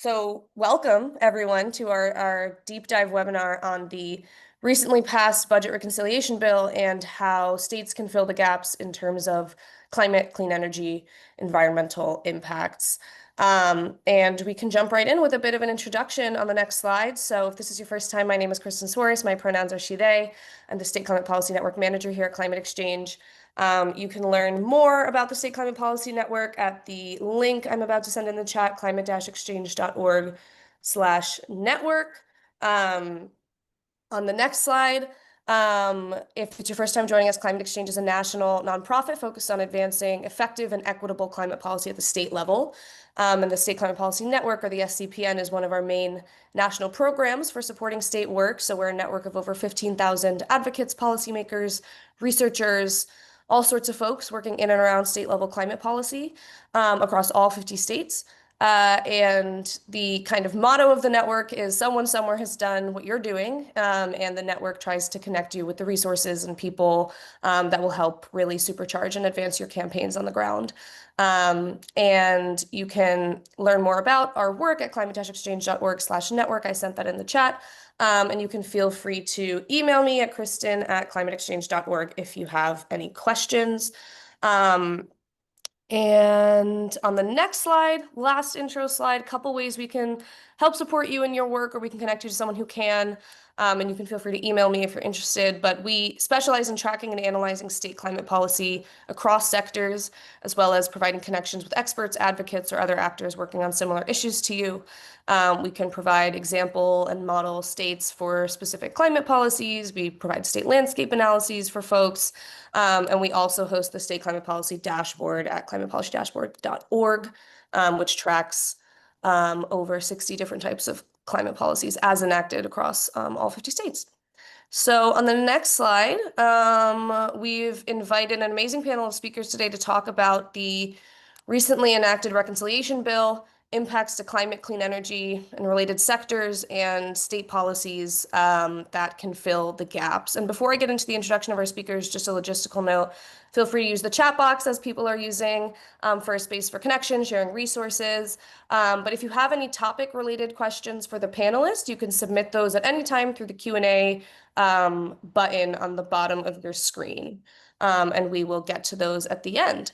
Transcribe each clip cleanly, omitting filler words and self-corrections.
So welcome everyone to our deep dive webinar on the recently passed budget reconciliation bill and how states can fill the gaps in terms of climate, clean energy, environmental impacts. And we can jump right in with a bit of an introduction on the next slide. So if this is your first time, my name is Kristen Suarez. My pronouns are she, they. I'm the State Climate Policy Network Manager here at Climate Exchange. You can learn more about the State Climate Policy Network at the link I'm about to send in the chat, climate-exchange.org/network. On the next slide, if it's your first time joining us, Climate Exchange is a national nonprofit focused on advancing effective and equitable climate policy at the state level. And the State Climate Policy Network, or the SCPN, is one of our main national programs for supporting state work. So we're a network of over 15,000 advocates, policymakers, researchers, all sorts of folks working in and around state level climate policy across all 50 states. And the kind of motto of the network is someone somewhere has done what you're doing, and the network tries to connect you with the resources and people that will help really supercharge and advance your campaigns on the ground. And you can learn more about our work at climate-exchange.org/network. I sent that in the chat. And you can feel free to email me at kristen@climateexchange.org if you have any questions. And on the next slide, last intro slide, couple ways we can help support you in your work, or we can connect you to someone who can. And you can feel free to email me if you're interested. But we specialize in tracking and analyzing state climate policy across sectors, as well as providing connections with experts, advocates, or other actors working on similar issues to you. We can provide example and model states for specific climate policies. We provide state landscape analyses for folks. And we also host the State Climate Policy Dashboard at climatepolicydashboard.org, which tracks over 60 different types of climate policies as enacted across all 50 states. So on the next slide, we've invited an amazing panel of speakers today to talk about the recently enacted reconciliation bill, impacts to climate, clean energy, and related sectors, and state policies that can fill the gaps. And before I get into the introduction of our speakers, just a logistical note, feel free to use the chat box as people are using for a space for connection, sharing resources. But if you have any topic-related questions for the panelists, you can submit those at any time through the Q&A button on the bottom of your screen. And we will get to those at the end.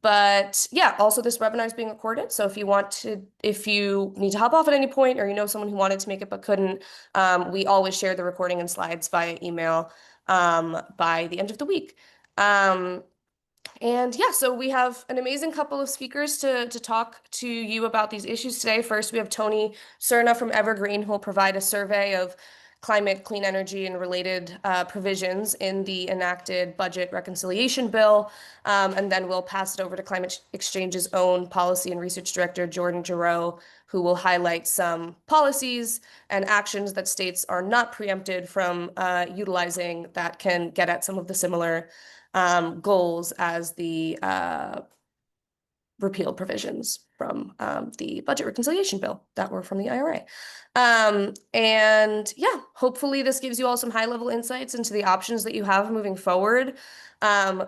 But yeah, also this webinar is being recorded. So if you need to hop off at any point, or you know someone who wanted to make it but couldn't, we always share the recording and slides via email by the end of the week. And yeah, so we have an amazing couple of speakers to talk to you about these issues today. First, we have Tony Cerna from Evergreen, who will provide a survey of climate, clean energy, and related provisions in the enacted budget reconciliation bill. And then we'll pass it over to Climate Exchange's own policy and research director, Jordan Giroux, who will highlight some policies and actions that states are not preempted from utilizing that can get at some of the similar goals as the repealed provisions from the budget reconciliation bill that were from the IRA. And yeah, hopefully this gives you all some high-level insights into the options that you have moving forward.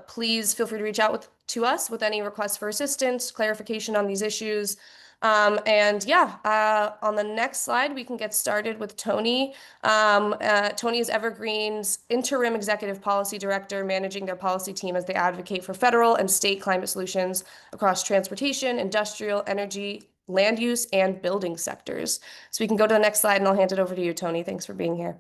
Please feel free to reach out to us with any requests for assistance, clarification on these issues. And yeah, on the next slide, we can get started with Tony. Tony is Evergreen's interim executive policy director, managing their policy team as they advocate for federal and state climate solutions across transportation, industrial, energy, land use, and building sectors. So we can go to the next slide, and I'll hand it over to you, Tony. Thanks for being here.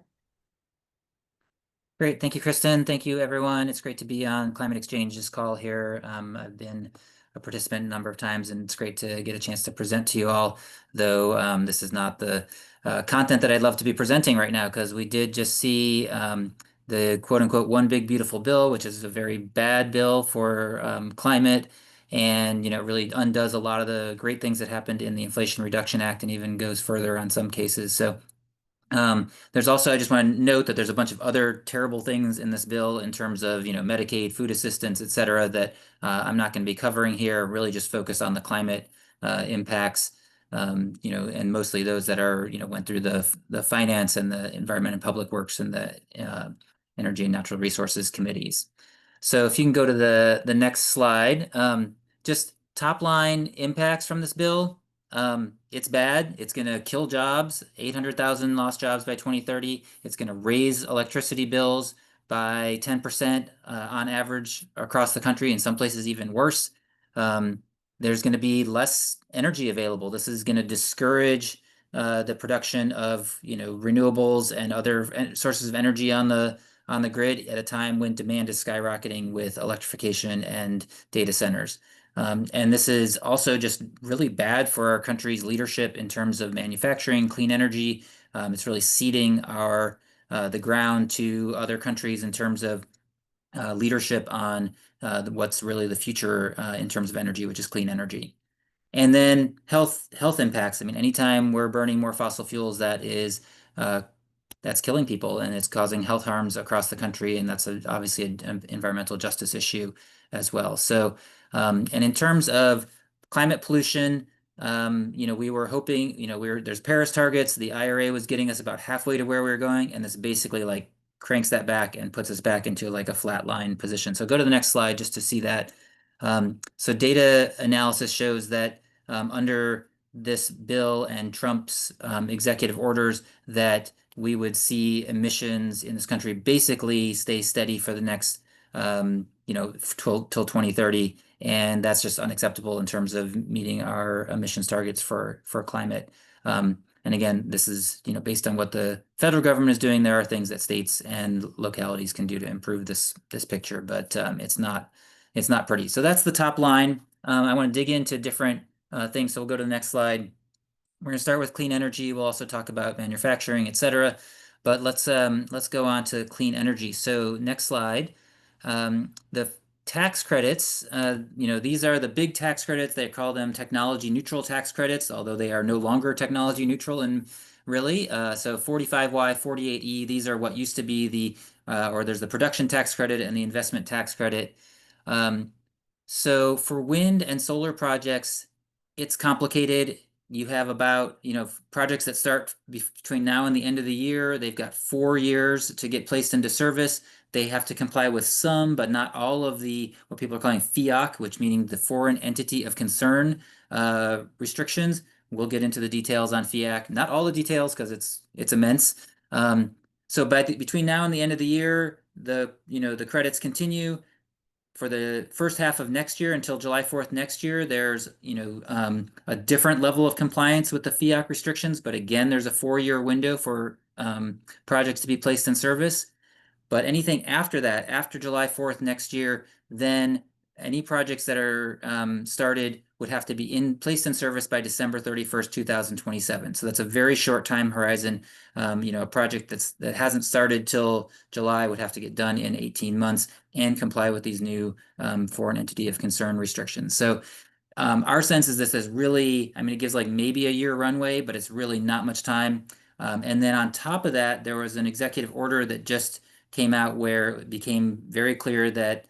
Great. Thank you, Kristen. Thank you, everyone. It's great to be on Climate Exchange's call here. I've been a participant a number of times, and it's great to get a chance to present to you all, though this is not the content that I'd love to be presenting right now, because we did just see the quote-unquote one big beautiful bill, which is a very bad bill for climate, and it really undoes a lot of the great things that happened in the Inflation Reduction Act and even goes further on some cases. So there's also, I just want to note that there's a bunch of other terrible things in this bill in terms of, Medicaid, food assistance, et cetera, that I'm not going to be covering here, really just focus on the climate impacts, and mostly those that are, went through the finance and the environment and public works and the energy and natural resources committees. So if you can go to the next slide, just top line impacts from this bill. It's bad. It's going to kill jobs, 800,000 lost jobs by 2030. It's going to raise electricity bills by 10% on average across the country, in some places even worse. Um, there's going to be less energy available. This is going to discourage the production of, renewables and other sources of energy on the grid at a time when demand is skyrocketing with electrification and data centers. And this is also just really bad for our country's leadership in terms of manufacturing clean energy. It's really ceding the ground to other countries in terms of leadership on what's really the future in terms of energy, which is clean energy. And then health impacts. I mean, anytime we're burning more fossil fuels, uh, that's killing people and it's causing health harms across the country, and that's obviously an environmental justice issue as well. So, and in terms of climate pollution, we were hoping, there's Paris targets. The IRA was getting us about halfway to where we were going, and this basically like cranks that back and puts us back into like a flat line position. So go to the next slide just to see that. So data analysis shows that under this bill and Trump's executive orders, that we would see emissions in this country basically stay steady for the next, till 2030, and that's just unacceptable in terms of meeting our emissions targets for climate. And again, this is based on what the federal government is doing. There are things that states and localities can do to improve this picture, but it's not pretty. So that's the top line. I want to dig into different things. So we'll go to the next slide. We're going to start with clean energy. We'll also talk about manufacturing, et cetera. But let's go on to clean energy. So next slide. The tax credits, these are the big tax credits. They call them technology neutral tax credits, although they are no longer technology neutral and really. So 45Y, 48E, these are what used to be or there's the production tax credit and the investment tax credit. So for wind and solar projects, it's complicated. You have about, projects that start between now and the end of the year. They've got 4 years to get placed into service. They have to comply with some, but not all of what people are calling FEOC, which meaning the foreign entity of concern restrictions. We'll get into the details on FEOC, not all the details because it's immense. So between now and the end of the year, the credits continue. For the first half of next year until July 4th next year, there's a different level of compliance with the FEOC restrictions, but again, there's a 4-year window for projects to be placed in service. But anything after that, after July 4th next year, then any projects that are started would have to be placed in service by December 31st, 2027. So that's a very short time horizon. A project that hasn't started till July would have to get done in 18 months and comply with these new foreign entity of concern restrictions. So our sense is this is really, it gives like maybe a year runway, but it's really not much time. And then on top of that, there was an executive order that just came out where it became very clear that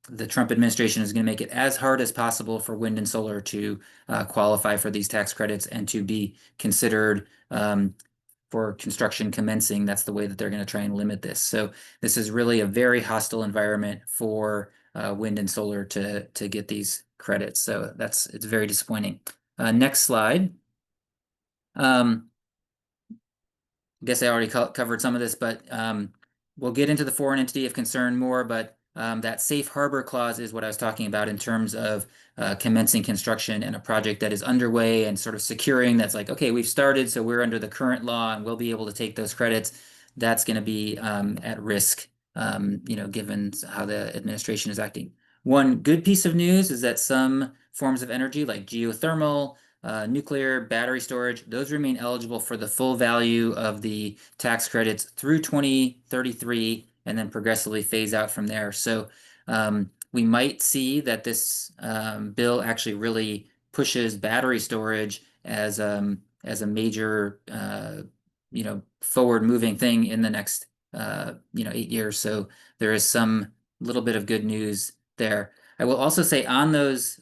the Trump administration is going to make it as hard as possible for wind and solar to qualify for these tax credits and to be considered for construction commencing. That's the way that they're going to try and limit this. So this is really a very hostile environment for wind and solar to get these credits. So it's very disappointing. Next slide. I guess I already covered some of this, but we'll get into the foreign entity of concern more, but that safe harbor clause is what I was talking about in terms of commencing construction and a project that is underway and sort of securing that's like, okay, we've started, so we're under the current law and we'll be able to take those credits. That's going to be at risk, given how the administration is acting. One good piece of news is that some forms of energy like geothermal, nuclear, battery storage, those remain eligible for the full value of the tax credits through 2033 and then progressively phase out from there. So we might see that this bill actually really pushes battery storage as a major forward moving thing in the next 8 years. So there is some little bit of good news there. I will also say on those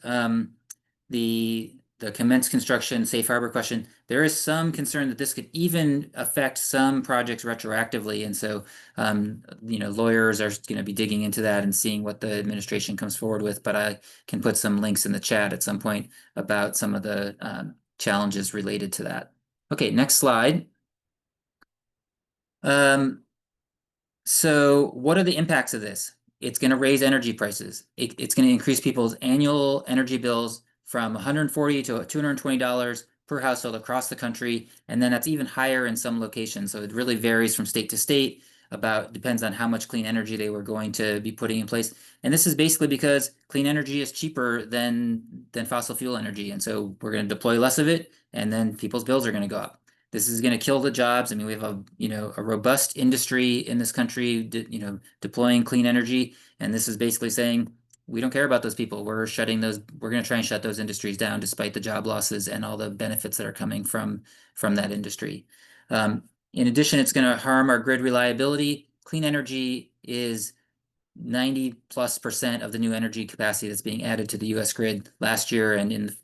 the the commence construction safe harbor question, there is some concern that this could even affect some projects retroactively. And so, lawyers are going to be digging into that and seeing what the administration comes forward with. But I can put some links in the chat at some point about some of the challenges related to that. Okay, next slide. So what are the impacts of this? It's going to raise energy prices. It's going to increase people's annual energy bills from $140 to $220 per household across the country. And then that's even higher in some locations. So it really varies from state to state depends on how much clean energy they were going to be putting in place. And this is basically because clean energy is cheaper than fossil fuel energy. And so we're going to deploy less of it, and then people's bills are going to go up. This is going to kill the jobs. I mean, we have a robust industry in this country, deploying clean energy, and this is basically saying we don't care about those people. We're shutting those. We're going to try and shut those industries down, despite the job losses and all the benefits that are coming from that industry. In addition, it's going to harm our grid reliability. Clean energy is 90+% of the new energy capacity that's being added to the US grid last year and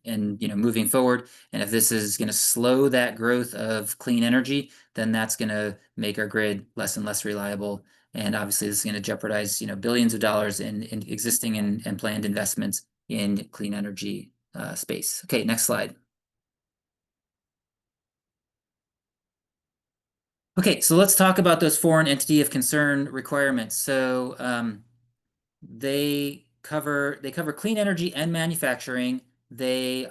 moving forward. And if this is going to slow that growth of clean energy, then that's going to make our grid less and less reliable. And obviously this is going to jeopardize, billions of dollars in existing and planned investments in clean energy space. Okay, next slide. Okay, so let's talk about those foreign entity of concern requirements. So they cover clean energy and manufacturing. They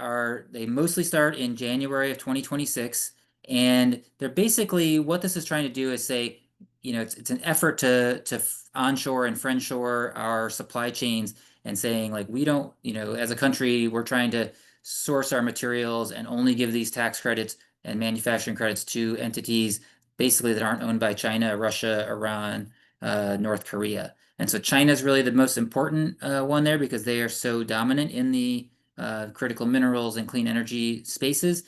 mostly start in January of 2026, and they're basically, what this is trying to do is say, it's an effort to onshore and friendshore our supply chains, and saying, like, we don't, as a country, we're trying to source our materials and only give these tax credits and manufacturing credits to entities basically that aren't owned by China, Russia, Iran, North Korea. And so China is really the most important one there, because they are so dominant in the critical minerals and clean energy spaces.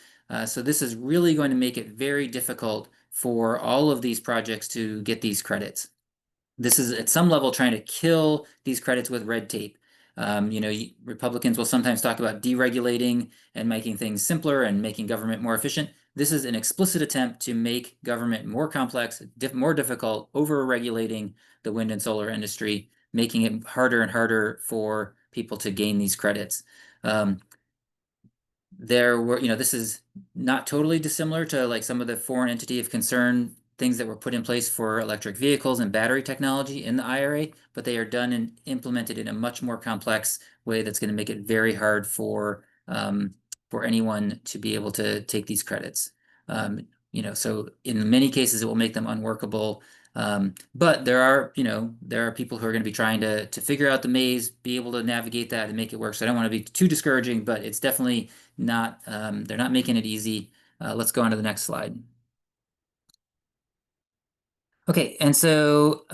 So this is really going to make it very difficult for all of these projects to get these credits. This is at some level trying to kill these credits with red tape. Republicans will sometimes talk about deregulating and making things simpler and making government more efficient. This is an explicit attempt to make government more complex, more difficult, over-regulating the wind and solar industry, making it harder and harder for people to gain these credits. This is not totally dissimilar to like some of the foreign entity of concern things that were put in place for electric vehicles and battery technology in the IRA, but they are done and implemented in a much more complex way that's going to make it very hard for anyone to be able to take these credits. So in many cases it will make them unworkable. But there are people who are going to be trying to figure out the maze, be able to navigate that and make it work. So I don't want to be too discouraging, but it's definitely not, they're not making it easy. Let's go on to the next slide. Okay, and so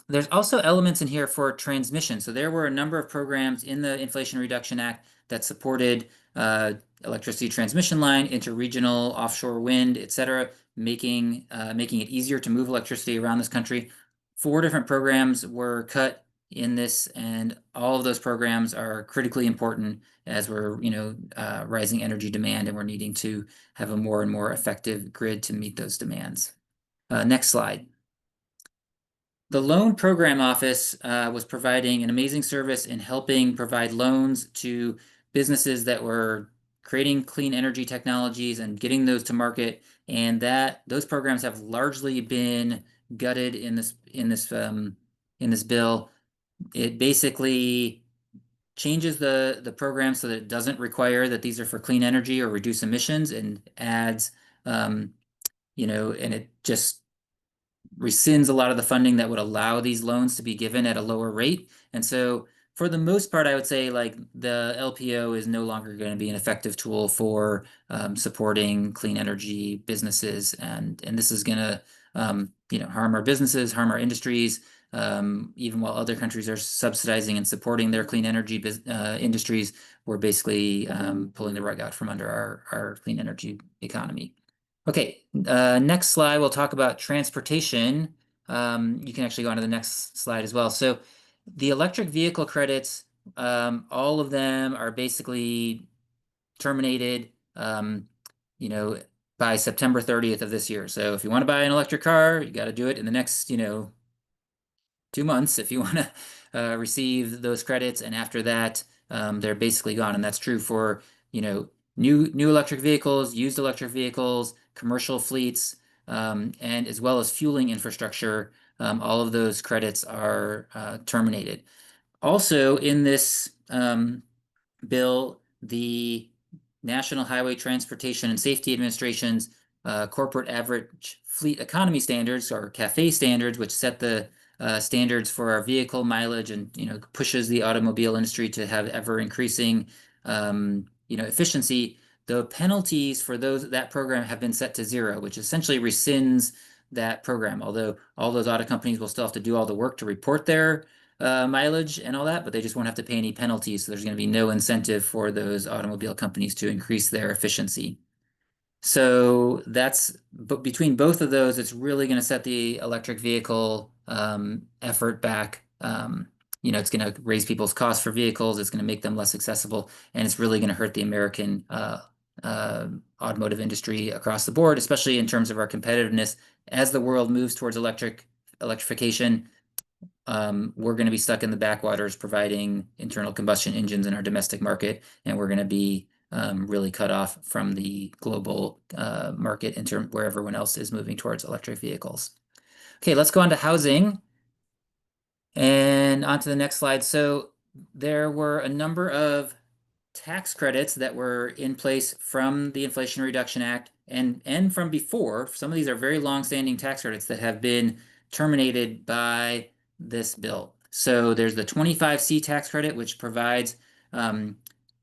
there's also elements in here for transmission. So there were a number of programs in the Inflation Reduction Act that supported electricity transmission line, interregional offshore wind, et cetera, making it easier to move electricity around this country. 4 different programs were cut in this, and all of those programs are critically important as we're rising energy demand, and we're needing to have a more and more effective grid to meet those demands. Next slide. The Loan Program Office was providing an amazing service in helping provide loans to businesses that were creating clean energy technologies and getting those to market, and those programs have largely been gutted in this bill. It basically changes the program so that it doesn't require that these are for clean energy or reduce emissions, and adds, and it just rescinds a lot of the funding that would allow these loans to be given at a lower rate. And so for the most part, I would say like the LPO is no longer going to be an effective tool for supporting clean energy businesses. And this is going to harm our businesses, harm our industries, even while other countries are subsidizing and supporting their clean energy industries. We're basically pulling the rug out from under our clean energy economy. Okay, next slide, we'll talk about transportation. You can actually go on to the next slide as well. So the electric vehicle credits, all of them are basically terminated, you know, by September 30th of this year. So if you want to buy an electric car, you got to do it in the next, 2 months if you want to receive those credits. And after that, they're basically gone. And that's true for, new electric vehicles, used electric vehicles, commercial fleets, and as well as fueling infrastructure. All of those credits are terminated. Also, in this bill, the National Highway Transportation and Safety Administration's corporate average fleet economy standards, or CAFE standards, which set the standards for our vehicle mileage and pushes the automobile industry to have ever increasing efficiency. The penalties for that program have been set to 0, which essentially rescinds that program. Although all those auto companies will still have to do all the work to report their mileage and all that, but they just won't have to pay any penalties. So there's going to be no incentive for those automobile companies to increase their efficiency. So but between both of those, it's really going to set the electric vehicle effort back. It's going to raise people's costs for vehicles. It's going to make them less accessible, and it's really going to hurt the American automotive industry across the board, especially in terms of our competitiveness. As the world moves towards electrification, we're going to be stuck in the backwaters providing internal combustion engines in our domestic market, and we're going to be really cut off from the global market where everyone else is moving towards electric vehicles. Okay, let's go on to housing and on to the next slide. So there were a number of tax credits that were in place from the Inflation Reduction Act and from before. Some of these are very long-standing tax credits that have been terminated by this bill. So there's the 25C tax credit, which provides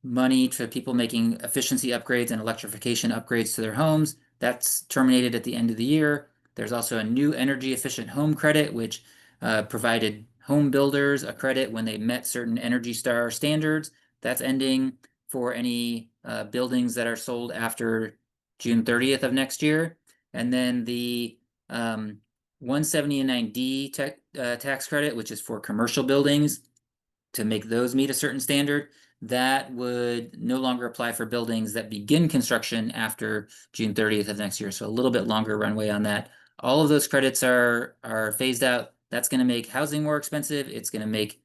money to people making efficiency upgrades and electrification upgrades to their homes. That's terminated at the end of the year. There's also a new energy efficient home credit, which provided home builders a credit when they met certain Energy Star standards. That's ending for any buildings that are sold after June 30th of next year. And then the 179D tax credit, which is for commercial buildings to make those meet a certain standard, that would no longer apply for buildings that begin construction after June 30th of next year. So a little bit longer runway on that. All of those credits are phased out. That's going to make housing more expensive. It's going to make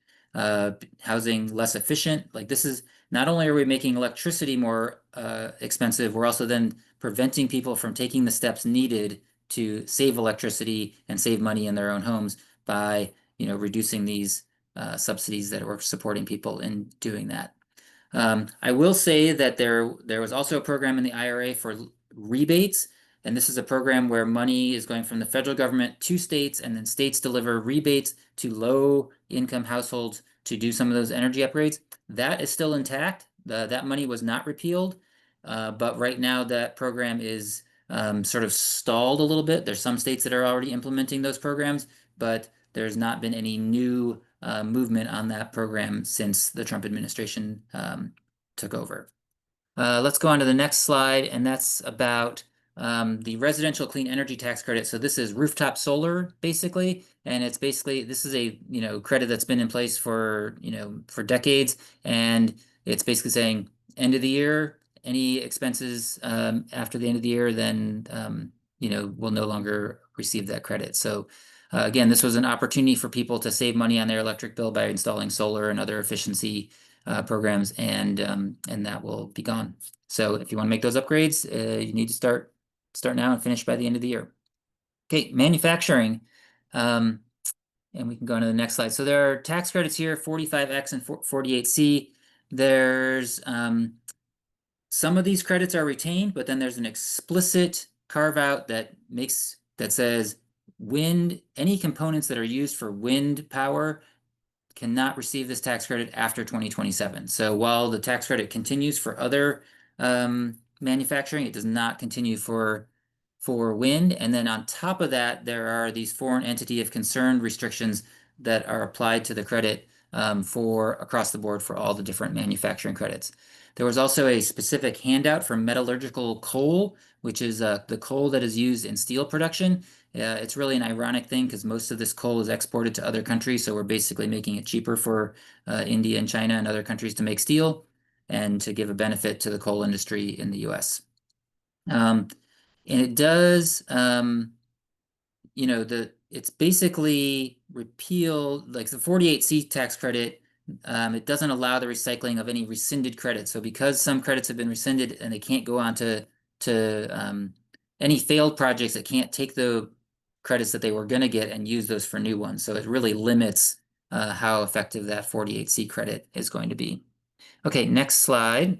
housing less efficient. Like, this is not only are we making electricity more expensive, we're also then preventing people from taking the steps needed to save electricity and save money in their own homes by reducing these subsidies that were supporting people in doing that. I will say that there was also a program in the IRA for rebates, and this is a program where money is going from the federal government to states, and then states deliver rebates to low-income households to do some of those energy upgrades. That is still intact. That money was not repealed, but right now that program is sort of stalled a little bit. There's some states that are already implementing those programs, but there's not been any new movement on that program since the Trump administration took over. Let's go on to the next slide, and that's about the residential clean energy tax credit. So this is rooftop solar, basically, and this is a credit that's been in place for decades, and it's basically saying end of the year, any expenses after the end of the year, then will no longer receive that credit. So again, this was an opportunity for people to save money on their electric bill by installing solar and other efficiency programs, and that will be gone. So if you want to make those upgrades, you need to start now and finish by the end of the year. Okay, manufacturing. And we can go on to the next slide. So there are tax credits here, 45X and 48C. There's some of these credits are retained, but then there's an explicit carve out that says any components that are used for wind power cannot receive this tax credit after 2027. So while the tax credit continues for other manufacturing, it does not continue for wind. And then on top of that, there are these foreign entity of concern restrictions that are applied to the credit for across the board for all the different manufacturing credits. There was also a specific handout for metallurgical coal, which is the coal that is used in steel production. It's really an ironic thing because most of this coal is exported to other countries, so we're basically making it cheaper for India and China and other countries to make steel. and to give a benefit to the coal industry in the US. And it does, it's basically repealed, like the 48C tax credit. It doesn't allow the recycling of any rescinded credits. So because some credits have been rescinded and they can't go on to any failed projects that can't take the credits that they were going to get and use those for new ones. So it really limits how effective that 48C credit is going to be. Okay, next slide.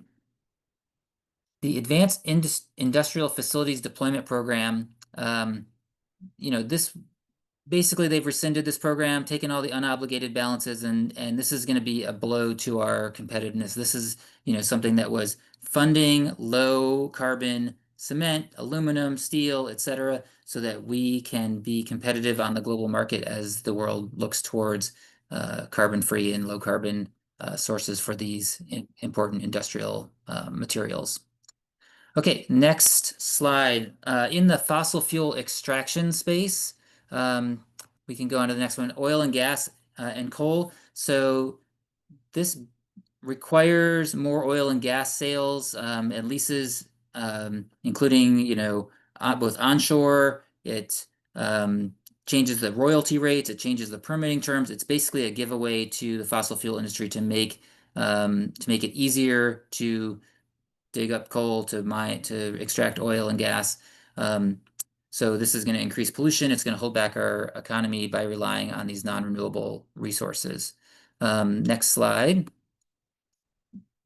The Advanced Industrial Facilities Deployment Program, this basically they've rescinded this program, taken all the unobligated balances, and this is going to be a blow to our competitiveness. This is, something that was funding low carbon cement, aluminum, steel, etc., so that we can be competitive on the global market as the world looks towards carbon-free and low carbon sources for these important industrial materials. Okay, next slide. In the fossil fuel extraction space, we can go on to the next one, oil and gas and coal. So this requires more oil and gas sales and leases, including, both onshore. It changes the royalty rates. It changes the permitting terms. It's basically a giveaway to the fossil fuel industry to make it easier to dig up coal to mine to extract oil and gas. So this is going to increase pollution. It's going to hold back our economy by relying on these non-renewable resources. Next slide.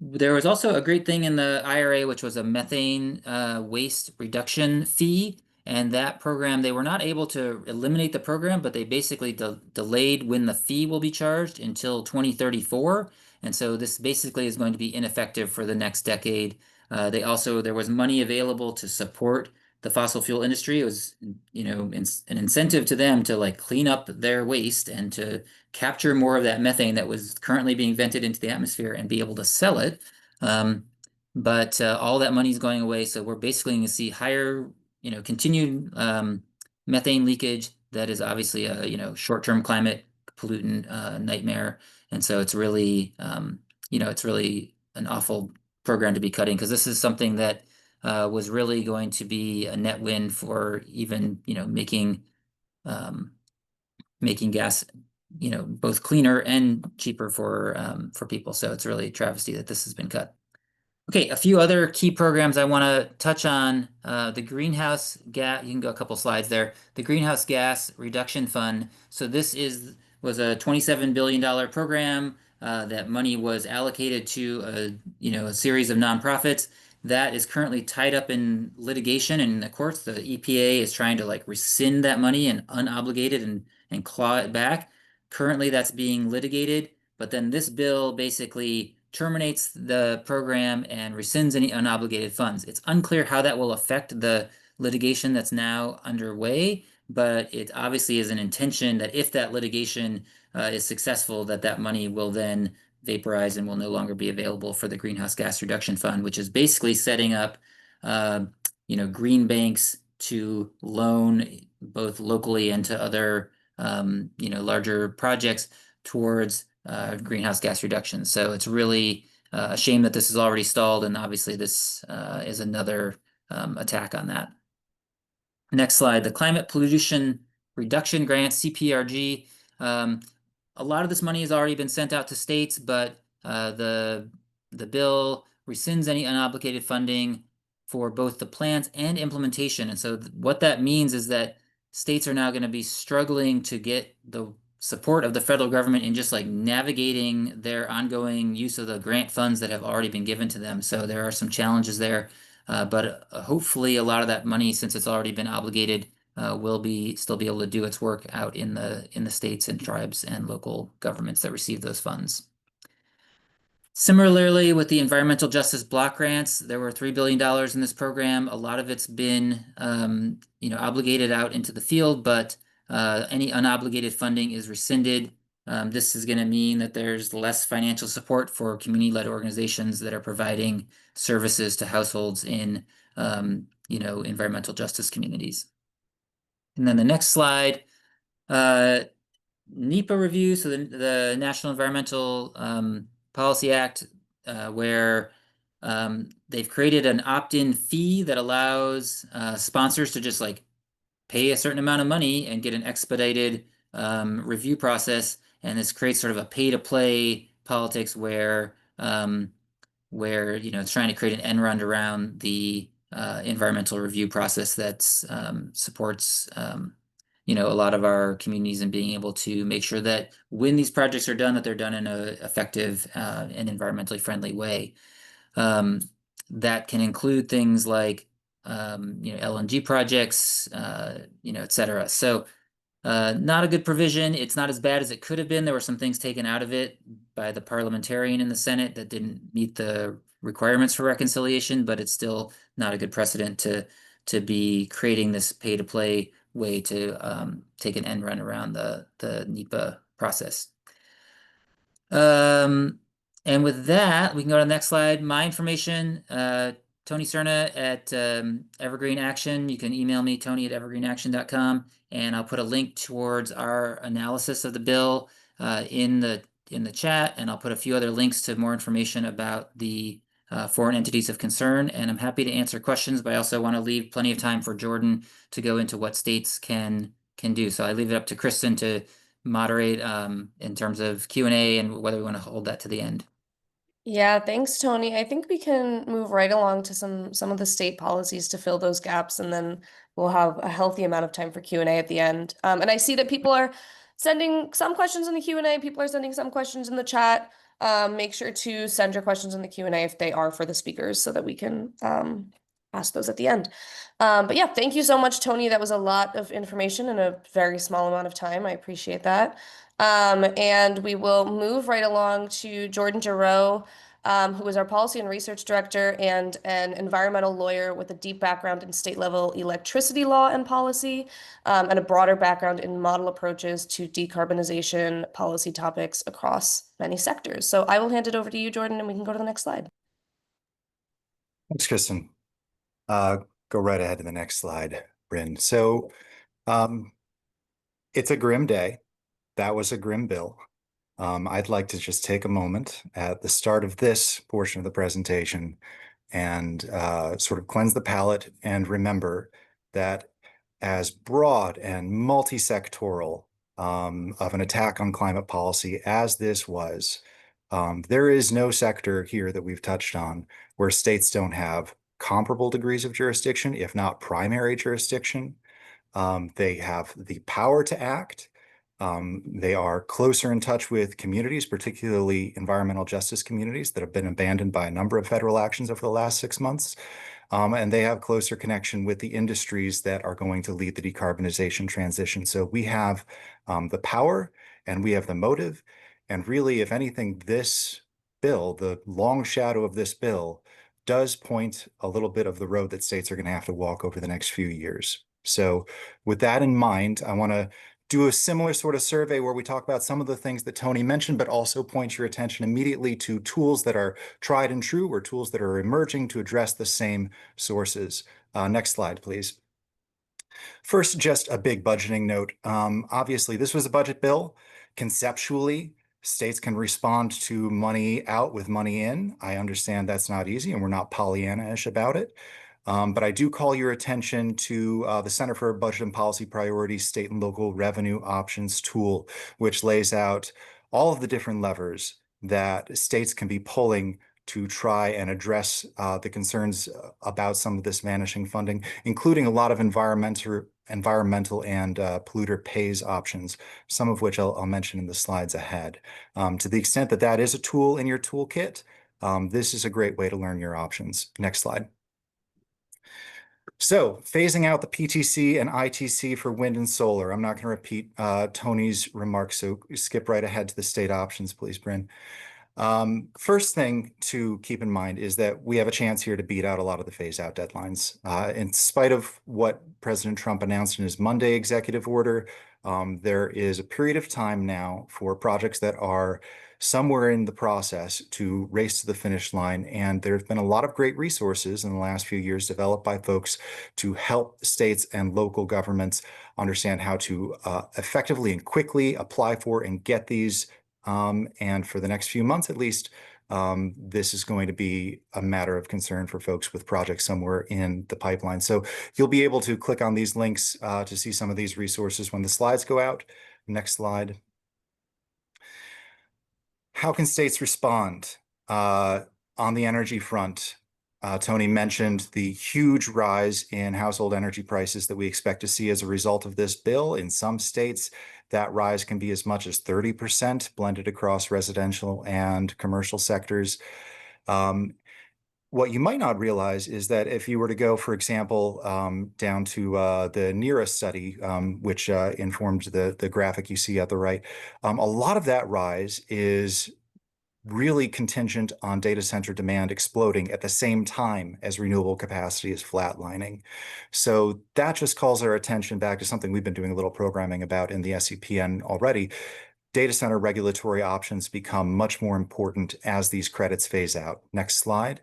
There was also a great thing in the IRA, which was a methane waste reduction fee. And that program, they were not able to eliminate the program, but they basically delayed when the fee will be charged until 2034. And so this basically is going to be ineffective for the next decade. There was money available to support the fossil fuel industry. It was, an incentive to them to like clean up their waste and to capture more of that methane that was currently being vented into the atmosphere and be able to sell it. But all that money is going away. So we're basically going to see higher, continued methane leakage. That is obviously a, short-term climate pollutant nightmare. And so it's really, it's really an awful program to be cutting, because this is something that was really going to be a net win for even, making gas, both cleaner and cheaper for people. So it's really a travesty that this has been cut. Okay, a few other key programs I want to touch on. The greenhouse gas, you can go a couple slides there. The Greenhouse Gas Reduction Fund. So this was a $27 billion program that money was allocated to a series of nonprofits that is currently tied up in litigation in the courts. The EPA is trying to like rescind that money and unobligate it and claw it back. Currently, that's being litigated, but then this bill basically terminates the program and rescinds any unobligated funds. It's unclear how that will affect the litigation that's now underway, but it obviously is an intention that if that litigation is successful, that money will then vaporize and will no longer be available for the Greenhouse Gas Reduction Fund, which is basically setting up, green banks to loan both locally and to other, larger projects towards greenhouse gas reduction. So it's really a shame that this is already stalled, and obviously this is another attack on that. Next slide, the Climate Pollution Reduction Grant, CPRG. A lot of this money has already been sent out to states, but the bill rescinds any unobligated funding for both the plans and implementation. And so what that means is that states are now going to be struggling to get the support of the federal government in just like navigating their ongoing use of the grant funds that have already been given to them. So there are some challenges there, but hopefully a lot of that money, since it's already been obligated, will still be able to do its work out in the states and tribes and local governments that receive those funds. Similarly, with the environmental justice block grants, there were $3 billion in this program. A lot of it's been, obligated out into the field, but any unobligated funding is rescinded. This is going to mean that there's less financial support for community-led organizations that are providing services to households in, environmental justice communities. And then the next slide, NEPA review. So the National Environmental Policy Act where they've created an opt-in fee that allows sponsors to just like pay a certain amount of money and get an expedited review process. And this creates sort of a pay-to-play politics where it's trying to create an end run around the environmental review process that supports a lot of our communities and being able to make sure that when these projects are done, that they're done in an effective and environmentally friendly way. Um, that can include things like LNG projects, et cetera. So not a good provision. It's not as bad as it could have been. There were some things taken out of it by the parliamentarian in the Senate that didn't meet the requirements for reconciliation, but it's still not a good precedent to be creating this pay-to-play way to take an end run around the NEPA process. And with that, we can go to the next slide. My information, Tony Cerna at Evergreen Action. You can email me, tony@evergreenaction.com, and I'll put a link towards our analysis of the bill in the chat, and I'll put a few other links to more information about the foreign entities of concern. And I'm happy to answer questions, but I also want to leave plenty of time for Jordan to go into what states can do. So I leave it up to Kristen to moderate in terms of Q&A and whether we want to hold that to the end. Yeah, thanks, Tony. I think we can move right along to some of the state policies to fill those gaps, and then we'll have a healthy amount of time for Q&A at the end. And I see that people are sending some questions in the Q&A. People are sending some questions in the chat. Make sure to send your questions in the Q&A if they are for the speakers so that we can ask those at the end. But yeah, thank you so much, Tony. That was a lot of information in a very small amount of time. I appreciate that. And we will move right along to Jordan Giroux, who is our policy and research director and an environmental lawyer with a deep background in state level electricity law and policy, and a broader background in model approaches to decarbonization policy topics across many sectors. So I will hand it over to you, Jordan, and we can go to the next slide. Thanks, Kristen. Go right ahead to the next slide, Bryn. So it's a grim day. That was a grim bill. I'd like to just take a moment at the start of this portion of the presentation and sort of cleanse the palate and remember that as broad and multi-sectoral of an attack on climate policy as this was, there is no sector here that we've touched on where states don't have comparable degrees of jurisdiction, if not primary jurisdiction. They have the power to act. They are closer in touch with communities, particularly environmental justice communities that have been abandoned by a number of federal actions over the last 6 months. And they have closer connection with the industries that are going to lead the decarbonization transition. So we have the power and we have the motive. And really, if anything, this bill, the long shadow of this bill, does point a little bit of the road that states are going to have to walk over the next few years. So with that in mind, I want to do a similar sort of survey where we talk about some of the things that Tony mentioned, but also point your attention immediately to tools that are tried and true or tools that are emerging to address the same sources. Next slide, please. First, just a big budgeting note. Obviously, this was a budget bill. Conceptually, states can respond to money out with money in. I understand that's not easy, and we're not Pollyanna-ish about it. But I do call your attention to the Center for Budget and Policy Priorities State and Local Revenue Options tool, which lays out all of the different levers that states can be pulling to try and address the concerns about some of this vanishing funding, including a lot of environmental and polluter pays options, some of which I'll mention in the slides ahead. To the extent that that is a tool in your toolkit, this is a great way to learn your options. Next slide. So phasing out the PTC and ITC for wind and solar. I'm not going to repeat Tony's remarks, so skip right ahead to the state options, please, Bryn. First thing to keep in mind is that we have a chance here to beat out a lot of the phase-out deadlines. In spite of what President Trump announced in his Monday executive order, there is a period of time now for projects that are somewhere in the process to race to the finish line. And there have been a lot of great resources in the last few years developed by folks to help states and local governments understand how to effectively and quickly apply for and get these. And for the next few months, at least, this is going to be a matter of concern for folks with projects somewhere in the pipeline. So you'll be able to click on these links to see some of these resources when the slides go out. Next slide. How can states respond on the energy front? Tony mentioned the huge rise in household energy prices that we expect to see as a result of this bill. In some states, that rise can be as much as 30% blended across residential and commercial sectors. What you might not realize is that if you were to go, for example, down to the NERA study, which informed the graphic you see at the right, a lot of that rise is really contingent on data center demand exploding at the same time as renewable capacity is flatlining. So that just calls our attention back to something we've been doing a little programming about in the SCPN already. Data center regulatory options become much more important as these credits phase out. Next slide.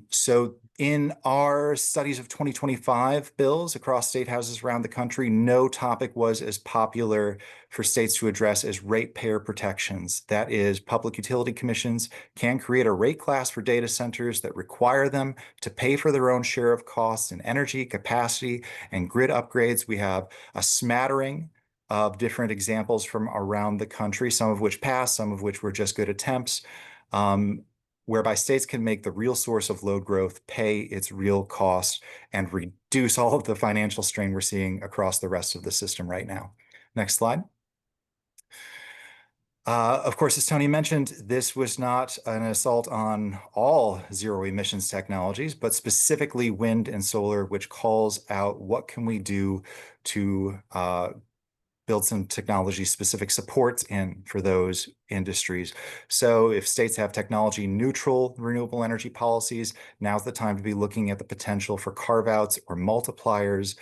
So in our studies of 2025 bills across state houses around the country, no topic was as popular for states to address as ratepayer protections. That is, public utility commissions can create a rate class for data centers that require them to pay for their own share of costs in energy, capacity, and grid upgrades. We have a smattering of different examples from around the country, some of which passed, some of which were just good attempts. Whereby states can make the real source of load growth pay its real cost and reduce all of the financial strain we're seeing across the rest of the system right now. Next slide. Of course, as Tony mentioned, this was not an assault on all zero emissions technologies, but specifically wind and solar, which calls out what can we do to build some technology-specific supports in for those industries. So if states have technology-neutral renewable energy policies, now's the time to be looking at the potential for carve-outs or multipliers,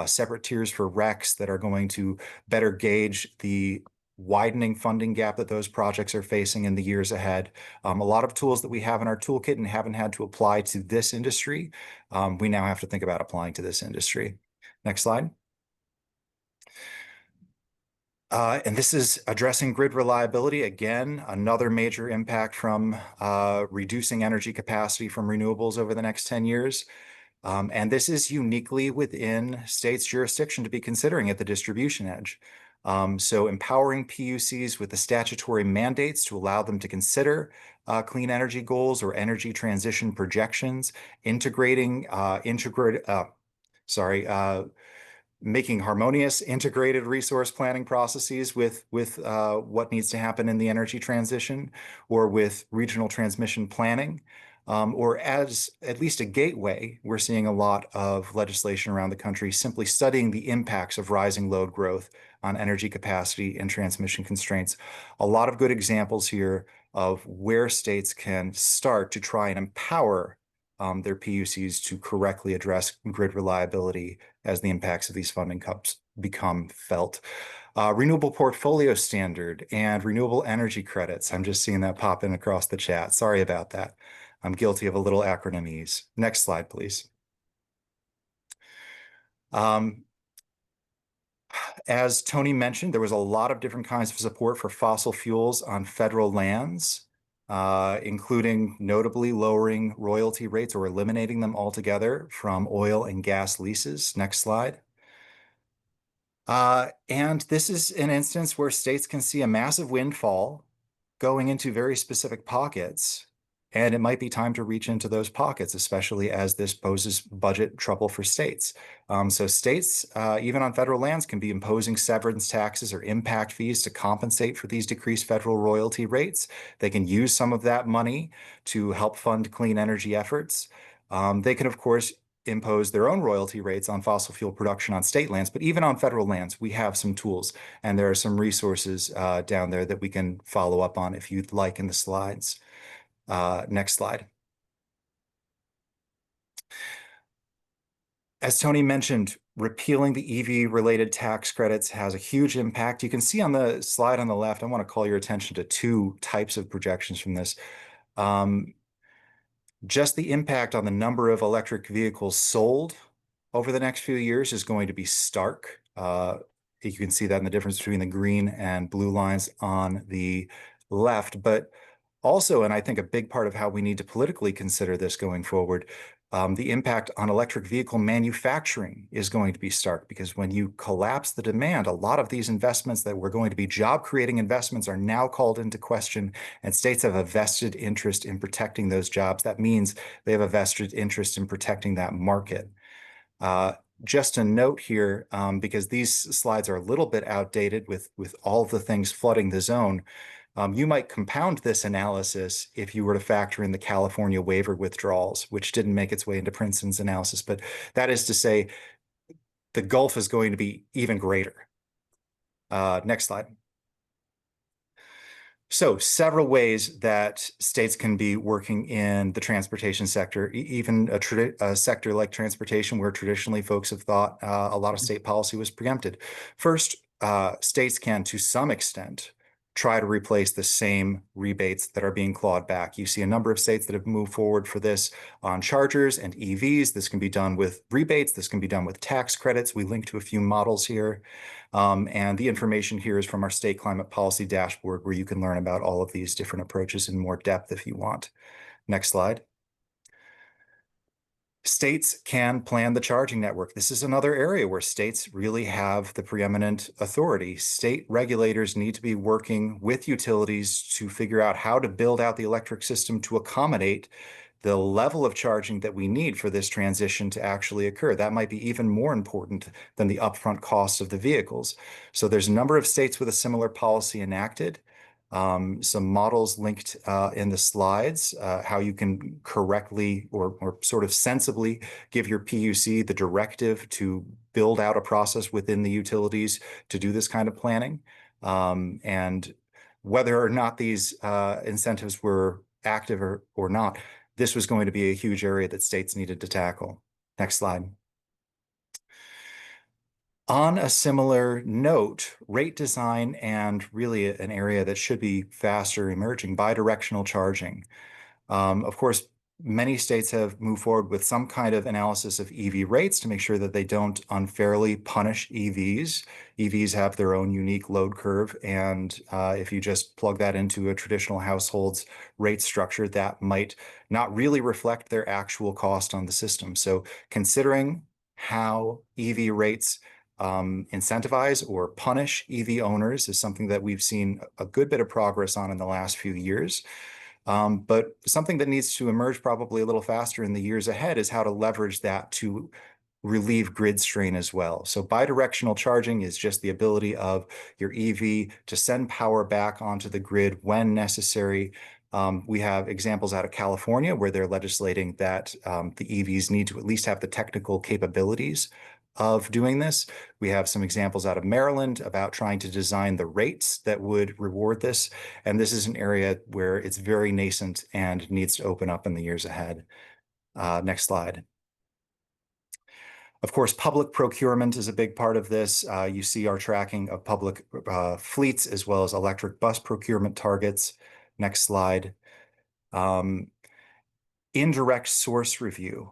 separate tiers for RECs that are going to better gauge the widening funding gap that those projects are facing in the years ahead. A lot of tools that we have in our toolkit and haven't had to apply to this industry, we now have to think about applying to this industry. Next slide. And this is addressing grid reliability. Again, another major impact from reducing energy capacity from renewables over the next 10 years. And this is uniquely within states' jurisdiction to be considering at the distribution edge. So empowering PUCs with the statutory mandates to allow them to consider clean energy goals or energy transition projections, making harmonious integrated resource planning processes with what needs to happen in the energy transition, or with regional transmission planning, or as at least a gateway. We're seeing a lot of legislation around the country simply studying the impacts of rising load growth on energy capacity and transmission constraints. A lot of good examples here of where states can start to try and empower their PUCs to correctly address grid reliability as the impacts of these funding cuts become felt. Renewable portfolio standard and renewable energy credits. I'm just seeing that pop in across the chat. Sorry about that. I'm guilty of a little acronymese. Next slide, please. As Tony mentioned, there was a lot of different kinds of support for fossil fuels on federal lands, including notably lowering royalty rates or eliminating them altogether from oil and gas leases. Next slide. And this is an instance where states can see a massive windfall going into very specific pockets, and it might be time to reach into those pockets, especially as this poses budget trouble for states. So states, even on federal lands, can be imposing severance taxes or impact fees to compensate for these decreased federal royalty rates. They can use some of that money to help fund clean energy efforts. They can, of course, impose their own royalty rates on fossil fuel production on state lands, but even on federal lands, we have some tools, and there are some resources down there that we can follow up on if you'd like in the slides. Next slide. As Tony mentioned, repealing the EV-related tax credits has a huge impact. You can see on the slide on the left, I want to call your attention to two types of projections from this. Just the impact on the number of electric vehicles sold over the next few years is going to be stark. You can see that in the difference between the green and blue lines on the left, but Also, and I think a big part of how we need to politically consider this going forward, the impact on electric vehicle manufacturing is going to be stark, because when you collapse the demand, a lot of these investments that were going to be job-creating investments are now called into question, and states have a vested interest in protecting those jobs. That means they have a vested interest in protecting that market. Just a note here, because these slides are a little bit outdated with all of the things flooding the zone. You might compound this analysis if you were to factor in the California waiver withdrawals, which didn't make its way into Princeton's analysis. But that is to say, the gulf is going to be even greater. Next slide. So several ways that states can be working in the transportation sector, even a sector like transportation, where traditionally folks have thought a lot of state policy was preempted. First, states can, to some extent, try to replace the same rebates that are being clawed back. You see a number of states that have moved forward for this on chargers and EVs. This can be done with rebates. This can be done with tax credits. We link to a few models here. And the information here is from our state climate policy dashboard, where you can learn about all of these different approaches in more depth if you want. Next slide. States can plan the charging network. This is another area where states really have the preeminent authority. State regulators need to be working with utilities to figure out how to build out the electric system to accommodate the level of charging that we need for this transition to actually occur. That might be even more important than the upfront costs of the vehicles. So there's a number of states with a similar policy enacted. Some models linked in the slides, how you can correctly or sort of sensibly give your PUC the directive to build out a process within the utilities to do this kind of planning. And whether or not these incentives were active or not, this was going to be a huge area that states needed to tackle. Next slide. On a similar note, rate design, and really an area that should be faster emerging, bidirectional charging. Of course, many states have moved forward with some kind of analysis of EV rates to make sure that they don't unfairly punish EVs. EVs have their own unique load curve, and if you just plug that into a traditional household's rate structure, that might not really reflect their actual cost on the system. So considering how EV rates incentivize or punish EV owners is something that we've seen a good bit of progress on in the last few years. But something that needs to emerge probably a little faster in the years ahead is how to leverage that to relieve grid strain as well. So bidirectional charging is just the ability of your EV to send power back onto the grid when necessary. We have examples out of California where they're legislating that the EVs need to at least have the technical capabilities of doing this. We have some examples out of Maryland about trying to design the rates that would reward this. And this is an area where it's very nascent and needs to open up in the years ahead. Next slide. Of course, public procurement is a big part of this. You see our tracking of public fleets as well as electric bus procurement targets. Next slide. Indirect source review.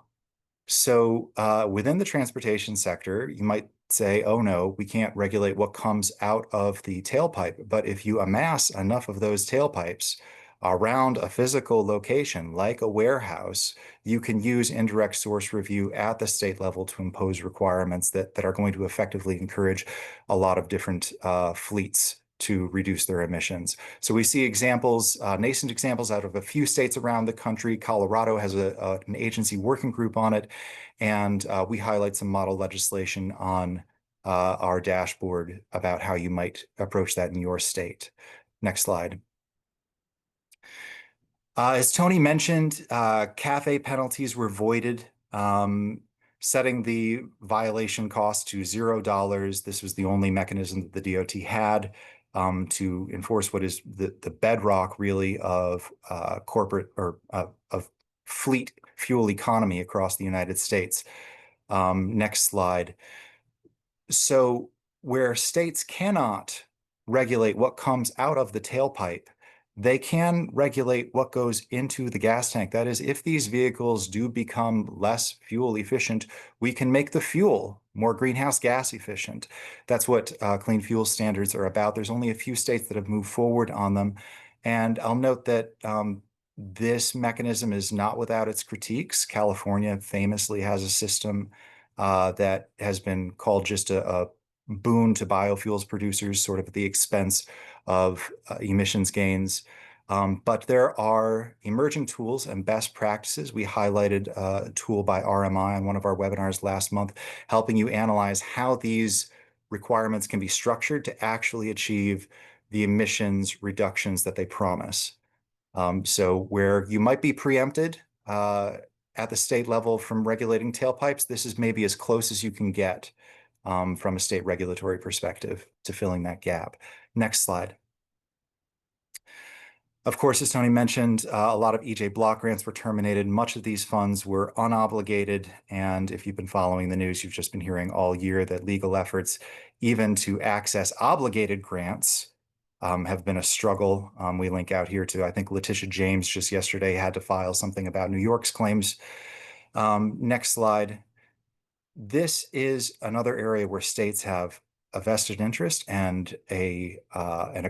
So within the transportation sector, you might say, oh no, we can't regulate what comes out of the tailpipe. But if you amass enough of those tailpipes around a physical location like a warehouse, you can use indirect source review at the state level to impose requirements that are going to effectively encourage a lot of different fleets to reduce their emissions. So we see examples, nascent examples out of a few states around the country. Colorado has an agency working group on it, and we highlight some model legislation on our dashboard about how you might approach that in your state. Next slide. As Tony mentioned, CAFE penalties were voided, setting the violation cost to $0. This was the only mechanism that the DOT had to enforce what is the bedrock, really, of corporate or of fleet fuel economy across the United States. Next slide. So where states cannot regulate what comes out of the tailpipe, they can regulate what goes into the gas tank. That is, if these vehicles do become less fuel efficient, we can make the fuel more greenhouse gas efficient. That's what clean fuel standards are about. There's only a few states that have moved forward on them. And I'll note that this mechanism is not without its critiques. California famously has a system that has been called just a boon to biofuels producers, sort of at the expense of emissions gains. But there are emerging tools and best practices. We highlighted a tool by RMI on one of our webinars last month, helping you analyze how these requirements can be structured to actually achieve the emissions reductions that they promise. So where you might be preempted at the state level from regulating tailpipes, this is maybe as close as you can get from a state regulatory perspective to filling that gap. Next slide. Of course, as Tony mentioned, a lot of EJ block grants were terminated. Much of these funds were unobligated. And if you've been following the news, you've just been hearing all year that legal efforts, even to access obligated grants, have been a struggle. We link out here to, I think, Letitia James just yesterday had to file something about New York's claims. Next slide. This is another area where states have a vested interest and a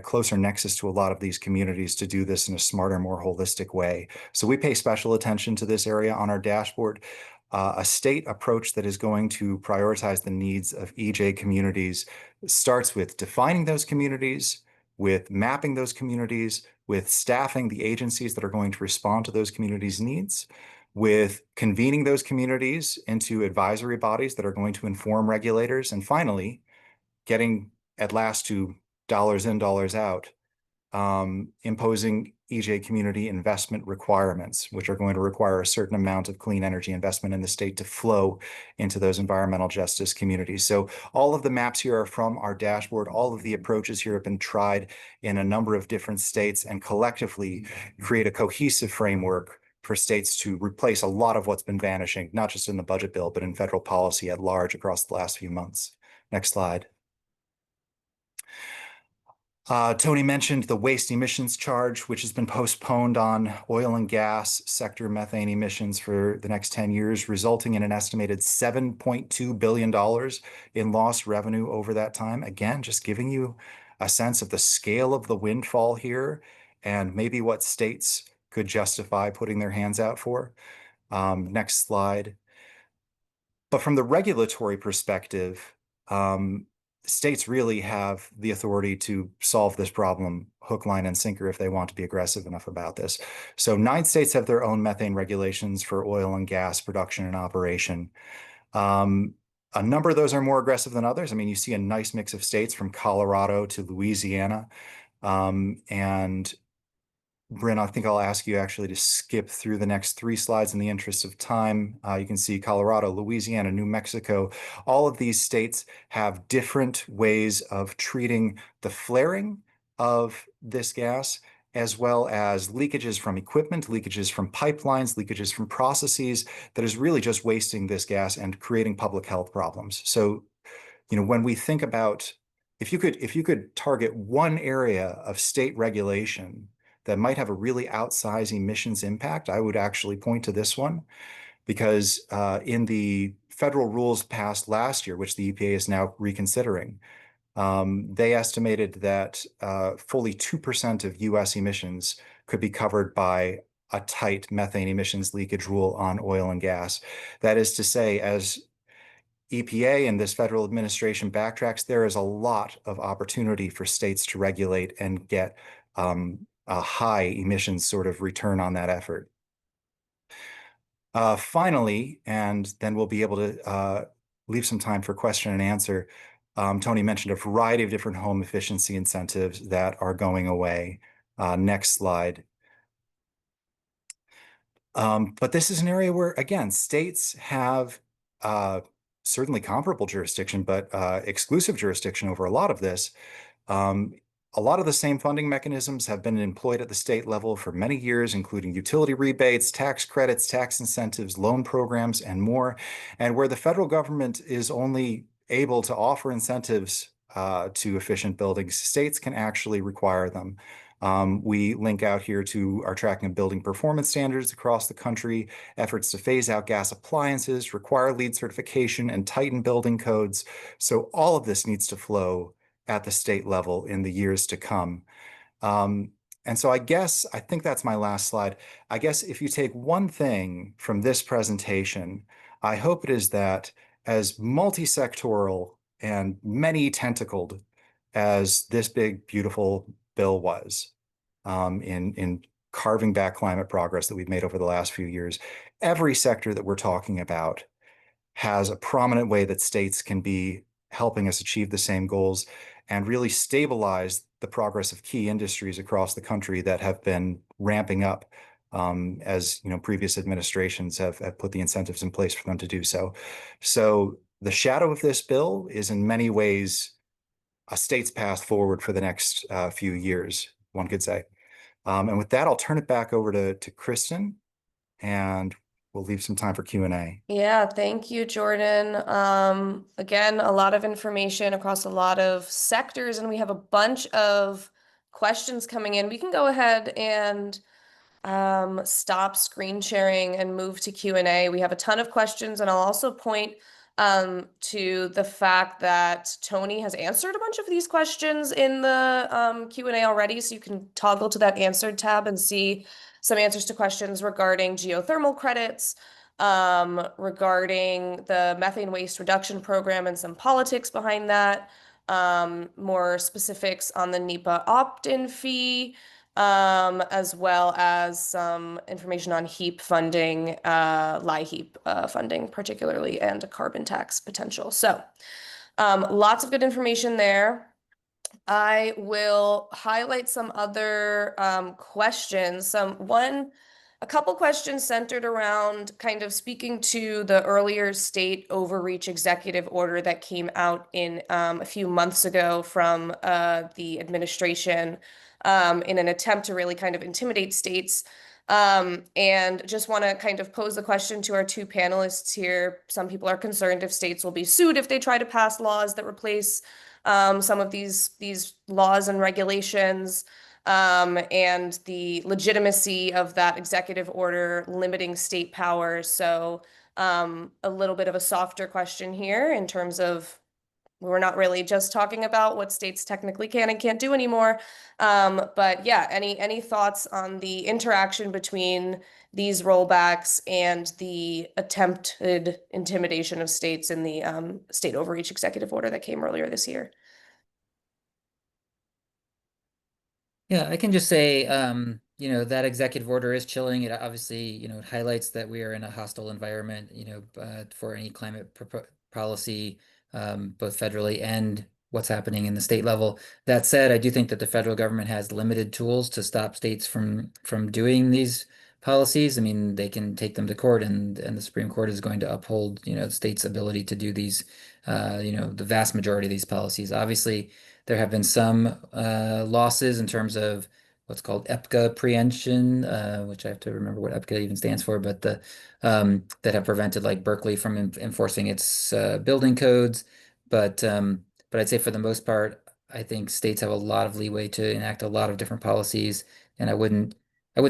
closer nexus to a lot of these communities to do this in a smarter, more holistic way. So we pay special attention to this area on our dashboard. A state approach that is going to prioritize the needs of EJ communities starts with defining those communities, with mapping those communities, with staffing the agencies that are going to respond to those communities' needs, with convening those communities into advisory bodies that are going to inform regulators, and finally, getting at last to dollars in, dollars out, imposing EJ community investment requirements, which are going to require a certain amount of clean energy investment in the state to flow into those environmental justice communities. So all of the maps here are from our dashboard. All of the approaches here have been tried in a number of different states and collectively create a cohesive framework for states to replace a lot of what's been vanishing, not just in the budget bill, but in federal policy at large across the last few months. Next slide. Tony mentioned the waste emissions charge, which has been postponed on oil and gas sector methane emissions for the next 10 years, resulting in an estimated $7.2 billion in lost revenue over that time. Again, just giving you a sense of the scale of the windfall here and maybe what states could justify putting their hands out for. Next slide. But from the regulatory perspective, states really have the authority to solve this problem hook, line, and sinker if they want to be aggressive enough about this. So 9 states have their own methane regulations for oil and gas production and operation. A number of those are more aggressive than others. I mean, you see a nice mix of states from Colorado to Louisiana. And Bryn, I think I'll ask you actually to skip through the next 3 slides in the interest of time. You can see Colorado, Louisiana, New Mexico. All of these states have different ways of treating the flaring of this gas, as well as leakages from equipment, leakages from pipelines, leakages from processes that is really just wasting this gas and creating public health problems. So, you know, when we think about if you could target one area of state regulation that might have a really outsized emissions impact, I would actually point to this one, because in the federal rules passed last year, which the EPA is now reconsidering, they estimated that fully 2% of US emissions could be covered by a tight methane emissions leakage rule on oil and gas. That is to say, as EPA and this federal administration backtracks, there is a lot of opportunity for states to regulate and get a high emissions sort of return on that effort. Finally, and then we'll be able to leave some time for question and answer. Tony mentioned a variety of different home efficiency incentives that are going away. Next slide. But this is an area where, again, states have certainly comparable jurisdiction, but exclusive jurisdiction over a lot of this. A lot of the same funding mechanisms have been employed at the state level for many years, including utility rebates, tax credits, tax incentives, loan programs, and more. And where the federal government is only able to offer incentives to efficient buildings, states can actually require them. We link out here to our tracking of building performance standards across the country, efforts to phase out gas appliances, require LEED certification, and tighten building codes. So all of this needs to flow at the state level in the years to come. And so I think that's my last slide. I guess if you take one thing from this presentation, I hope it is that as multi-sectoral and many tentacled as this big, beautiful bill was, in carving back climate progress that we've made over the last few years, every sector that we're talking about has a prominent way that states can be helping us achieve the same goals and really stabilize the progress of key industries across the country that have been ramping up, as previous administrations have put the incentives in place for them to do so. So the shadow of this bill is in many ways a state's path forward for the next few years, one could say. And with that, I'll turn it back over to Kristen, and we'll leave some time for Q&A. Yeah, thank you, Jordan. Again, a lot of information across a lot of sectors, and we have a bunch of questions coming in. We can go ahead and stop screen sharing and move to Q&A. We have a ton of questions, and I'll also point to the fact that Tony has answered a bunch of these questions in the Q&A already, so you can toggle to that answered tab and see some answers to questions regarding geothermal credits, regarding the methane waste reduction program and some politics behind that, more specifics on the NEPA opt-in fee, as well as some information on HEAP funding, LIHEAP funding particularly, and a carbon tax potential. So lots of good information there. I will highlight some other questions. A couple questions centered around kind of speaking to the earlier state overreach executive order that came out in a few months ago from the administration in an attempt to really kind of intimidate states. And just want to kind of pose the question to our two panelists here. Some people are concerned if states will be sued if they try to pass laws that replace some of these laws and regulations, and the legitimacy of that executive order limiting state power. So a little bit of a softer question here in terms of we're not really just talking about what states technically can and can't do anymore. But yeah, any thoughts on the interaction between these rollbacks and the attempted intimidation of states in the state overreach executive order that came earlier this year? Yeah, I can just say, that executive order is chilling. It obviously, it highlights that we are in a hostile environment, for any climate policy, both federally and what's happening in the state level. That said, I do think that the federal government has limited tools to stop states from doing these policies. I mean, they can take them to court, and the Supreme Court is going to uphold, the state's ability to do these, the vast majority of these policies. Obviously, there have been some losses in terms of what's called EPCA preemption, which I have to remember what EPCA even stands for, but that have prevented like Berkeley from enforcing its building codes. But I'd say for the most part, I think states have a lot of leeway to enact a lot of different policies, and I wouldn't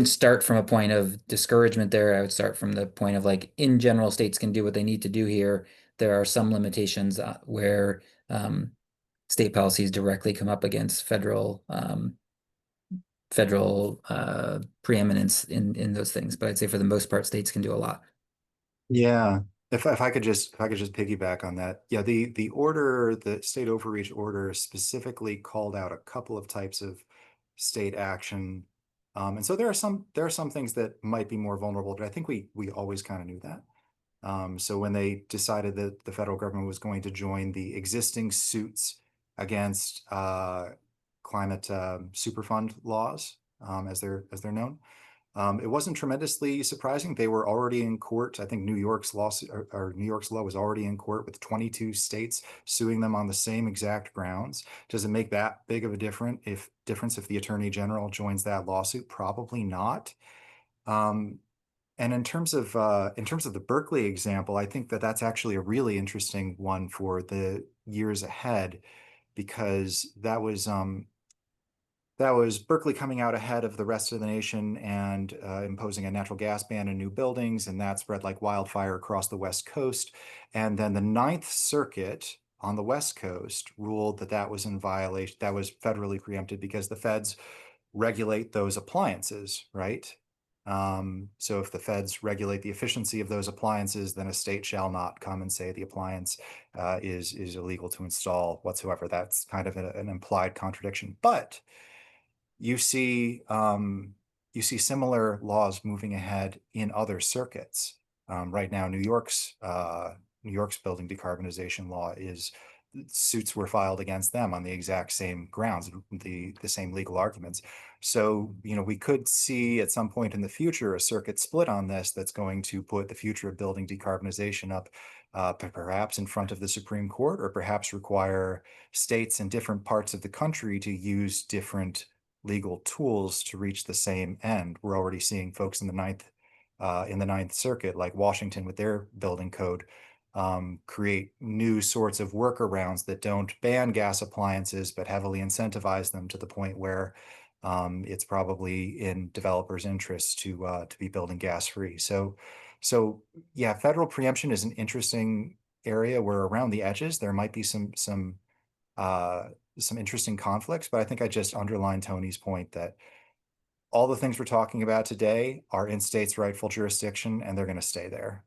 start from a point of discouragement there. I would start from the point of like, in general, states can do what they need to do here. There are some limitations where state policies directly come up against federal preeminence in those things. But I'd say for the most part, states can do a lot. Yeah, if I could just piggyback on that. Yeah, the state overreach order specifically called out a couple of types of state action. And so there are some things that might be more vulnerable, but I think we always kind of knew that. So when they decided that the federal government was going to join the existing suits against climate superfund laws, as they're known, it wasn't tremendously surprising. They were already in court. I think New York's lawsuit, or New York's law was already in court with 22 states suing them on the same exact grounds. Does it make that big of a difference if the Attorney General joins that lawsuit? Probably not. And in terms of the Berkeley example, I think that that's actually a really interesting one for the years ahead, because that was Berkeley coming out ahead of the rest of the nation and imposing a natural gas ban in new buildings, and that spread like wildfire across the West Coast. And then the Ninth Circuit on the West Coast ruled that that was in violation, that was federally preempted because the feds regulate those appliances, right? So if the feds regulate the efficiency of those appliances, then a state shall not come and say the appliance is illegal to install whatsoever. That's kind of an implied contradiction. But you see similar laws moving ahead in other circuits. Right now, New York's building decarbonization law is suits were filed against them on the exact same grounds, the same legal arguments. So, we could see at some point in the future a circuit split on this that's going to put the future of building decarbonization up perhaps in front of the Supreme Court, or perhaps require states in different parts of the country to use different legal tools to reach the same end. We're already seeing folks in the Ninth Circuit, like Washington with their building code, create new sorts of workarounds that don't ban gas appliances, but heavily incentivize them to the point where it's probably in developers' interests to be building gas free. So yeah, federal preemption is an interesting area where around the edges there might be some interesting conflicts, but I think I just underlined Tony's point that all the things we're talking about today are in states' rightful jurisdiction, and they're going to stay there.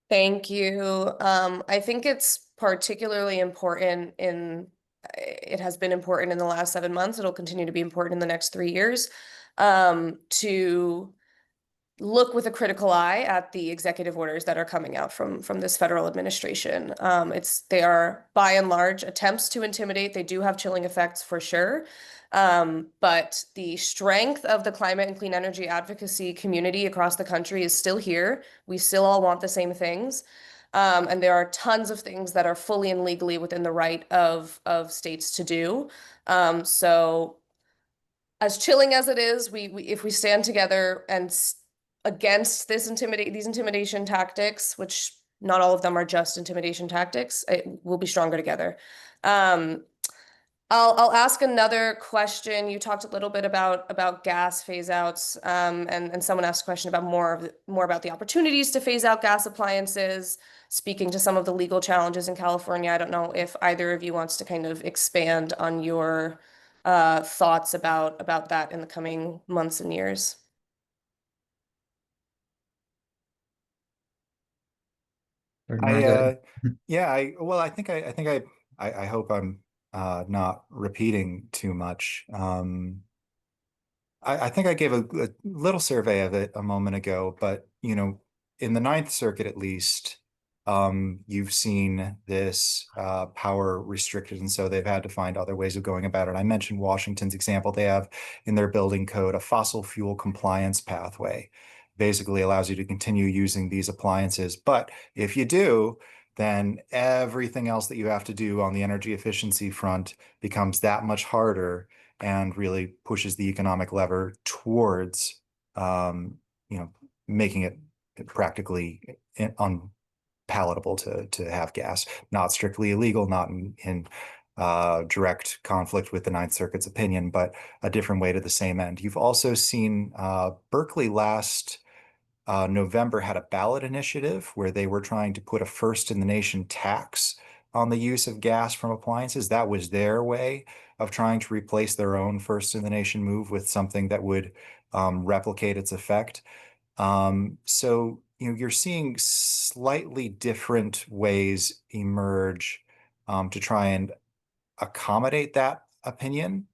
Thank you. I think it's particularly important it has been important in the last 7 months. It'll continue to be important in the next 3 years, to look with a critical eye at the executive orders that are coming out from this federal administration. They are by and large attempts to intimidate. They do have chilling effects for sure. But the strength of the climate and clean energy advocacy community across the country is still here. We still all want the same things. And there are tons of things that are fully and legally within the right of states to do. So as chilling as it is, we if we stand together and against these intimidation tactics, which not all of them are just intimidation tactics, we'll be stronger together. I'll ask another question. You talked a little bit about gas phase outs, and someone asked a question about more about the opportunities to phase out gas appliances, speaking to some of the legal challenges in California. I don't know if either of you wants to kind of expand on your thoughts about that in the coming months and years. Or do you wanna go ahead? Yeah, I hope I'm not repeating too much. I think I gave a little survey of it a moment ago, but in the Ninth Circuit at least, you've seen this power restricted, and so they've had to find other ways of going about it. I mentioned Washington's example. They have in their building code a fossil fuel compliance pathway. Basically allows you to continue using these appliances, but if you do, then everything else that you have to do on the energy efficiency front becomes that much harder and really pushes the economic lever towards, making it practically unpalatable to have gas. Not strictly illegal, not in direct conflict with the Ninth Circuit's opinion, but a different way to the same end. You've also seen Berkeley last November had a ballot initiative where they were trying to put a first in the nation tax on the use of gas from appliances. That was their way of trying to replace their own first in the nation move with something that would replicate its effect. So, you're seeing slightly different ways emerge to try and accommodate that opinion.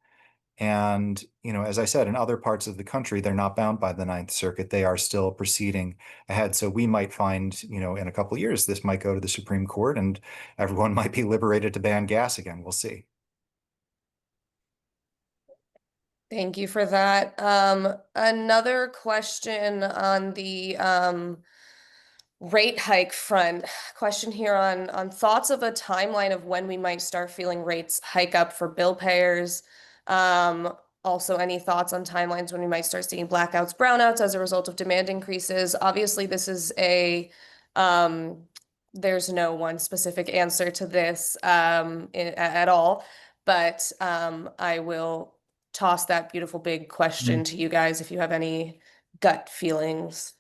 And, as I said, in other parts of the country, they're not bound by the Ninth Circuit. They are still proceeding ahead. So we might find, in a couple of years, this might go to the Supreme Court and everyone might be liberated to ban gas again. We'll see. Thank you for that. Another question on the rate hike front. Question here on thoughts of a timeline of when we might start feeling rates hike up for bill payers. Also, any thoughts on timelines when we might start seeing blackouts, brownouts as a result of demand increases? Obviously, this is there's no one specific answer to this at all, but I will toss that beautiful big question to you guys if you have any gut feelings.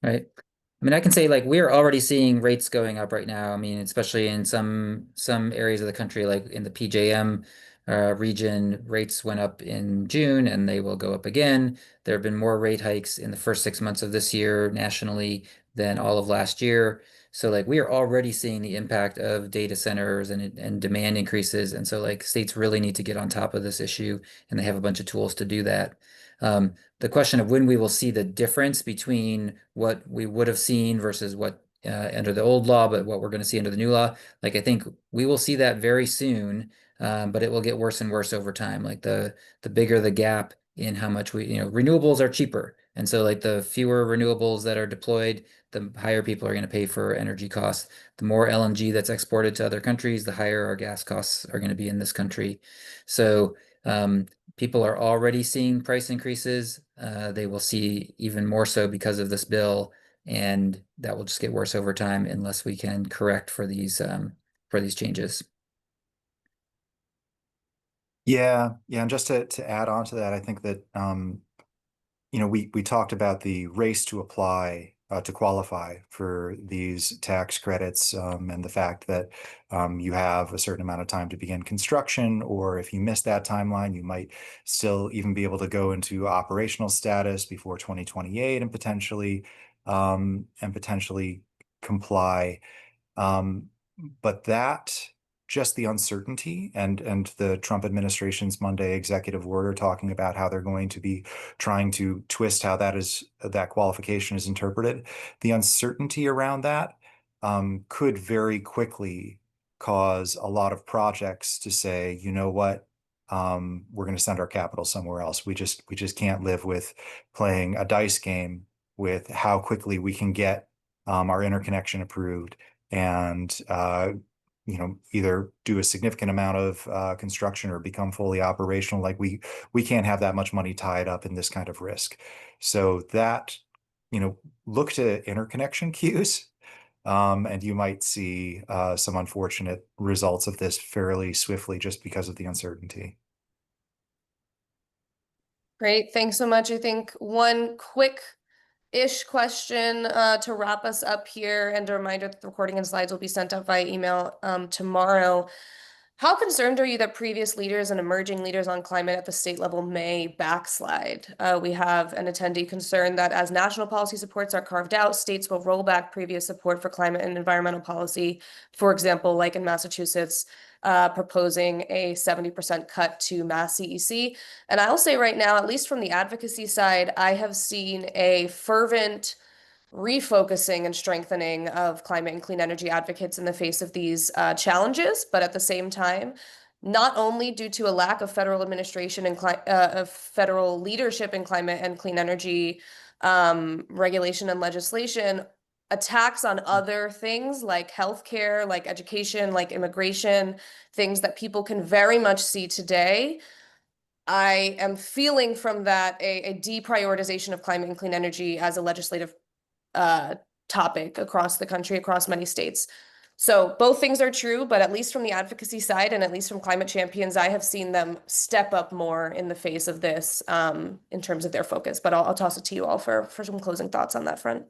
Right. I mean, I can say like we're already seeing rates going up right now. I mean, especially in some areas of the country, like in the PJM region, rates went up in June and they will go up again. There have been more rate hikes in the first 6 months of this year nationally than all of last year. So like we are already seeing the impact of data centers and demand increases. And so like states really need to get on top of this issue, and they have a bunch of tools to do that. The question of when we will see the difference between what we would have seen versus what under the old law, but what we're going to see under the new law, like I think we will see that very soon, but it will get worse and worse over time. Like the bigger the gap in how much we, renewables are cheaper. And so like the fewer renewables that are deployed, the higher people are going to pay for energy costs. The more LNG that's exported to other countries, the higher our gas costs are going to be in this country. So people are already seeing price increases. They will see even more so because of this bill, and that will just get worse over time unless we can correct for these changes. Yeah, and just to add on to that, I think that we talked about the race to apply to qualify for these tax credits, and the fact that you have a certain amount of time to begin construction, or if you miss that timeline, you might still even be able to go into operational status before 2028 and potentially comply. Um, but that just the uncertainty and the Trump administration's Monday executive order talking about how they're going to be trying to twist how that qualification is interpreted. The uncertainty around that could very quickly cause a lot of projects to say, you know what, we're going to send our capital somewhere else. We just can't live with playing a dice game with how quickly we can get our interconnection approved and either do a significant amount of construction or become fully operational. Like we can't have that much money tied up in this kind of risk. So that, look to interconnection queues, and you might see some unfortunate results of this fairly swiftly just because of the uncertainty. Great, thanks so much. I think one quick-ish question to wrap us up here, and a reminder that the recording and slides will be sent out via email tomorrow. How concerned are you that previous leaders and emerging leaders on climate at the state level may backslide? We have an attendee concerned that as national policy supports are carved out, states will roll back previous support for climate and environmental policy. For example, like in Massachusetts, proposing a 70% cut to Mass CEC. And I'll say right now, at least from the advocacy side, I have seen a fervent refocusing and strengthening of climate and clean energy advocates in the face of these challenges, but at the same time, not only due to a lack of federal administration and of federal leadership in climate and clean energy regulation and legislation, attacks on other things like healthcare, like education, like immigration, things that people can very much see today. I am feeling from that a deprioritization of climate and clean energy as a legislative topic across the country, across many states. So both things are true, but at least from the advocacy side and at least from climate champions, I have seen them step up more in the face of this in terms of their focus. But I'll toss it to you all for some closing thoughts on that front.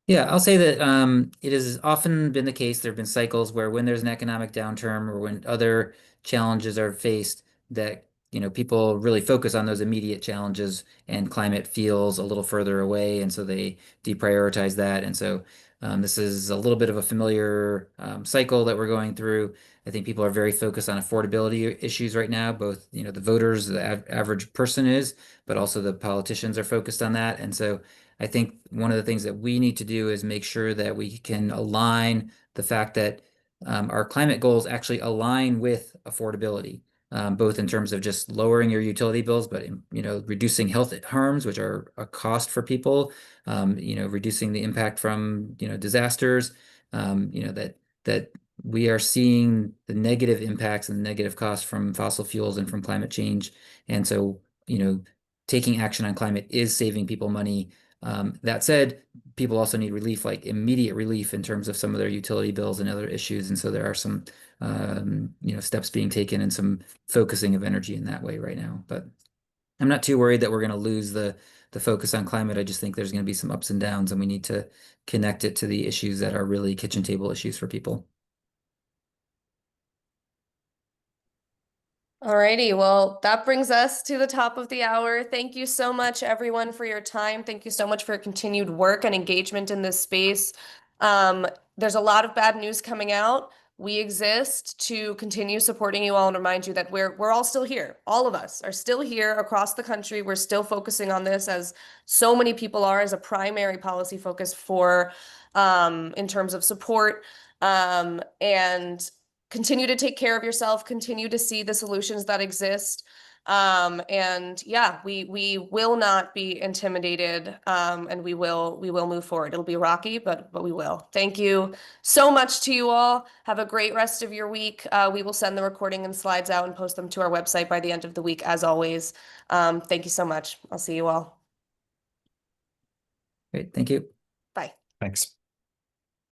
Yeah, I'll say that it has often been the case. There have been cycles where when there's an economic downturn or when other challenges are faced, that people really focus on those immediate challenges, and climate feels a little further away, and so they deprioritize that. And so this is a little bit of a familiar cycle that we're going through. I think people are very focused on affordability issues right now. Both the voters, the average person is, but also the politicians are focused on that. And so I think one of the things that we need to do is make sure that we can align the fact that our climate goals actually align with affordability, both in terms of just lowering your utility bills, but reducing health harms, which are a cost for people, reducing the impact from disasters, that we are seeing the negative impacts and the negative costs from fossil fuels and from climate change, and so taking action on climate is saving people money. That said, people also need relief, like immediate relief in terms of some of their utility bills and other issues. And so there are some, steps being taken and some focusing of energy in that way right now. But I'm not too worried that we're going to lose the focus on climate. I just think there's going to be some ups and downs, and we need to connect it to the issues that are really kitchen table issues for people. Alrighty, well, that brings us to the top of the hour. Thank you so much, everyone, for your time. Thank you so much for your continued work and engagement in this space. There's a lot of bad news coming out. We exist to continue supporting you all and remind you that we're all still here. All of us are still here across the country. We're still focusing on this, as so many people are, as a primary policy focus for in terms of support. And continue to take care of yourself, continue to see the solutions that exist. And yeah, we will not be intimidated, and we will move forward. It'll be rocky, but we will. Thank you so much to you all. Have a great rest of your week. We will send the recording and slides out and post them to our website by the end of the week, as always. Thank you so much. I'll see you all. Great, thank you. Bye. Thanks.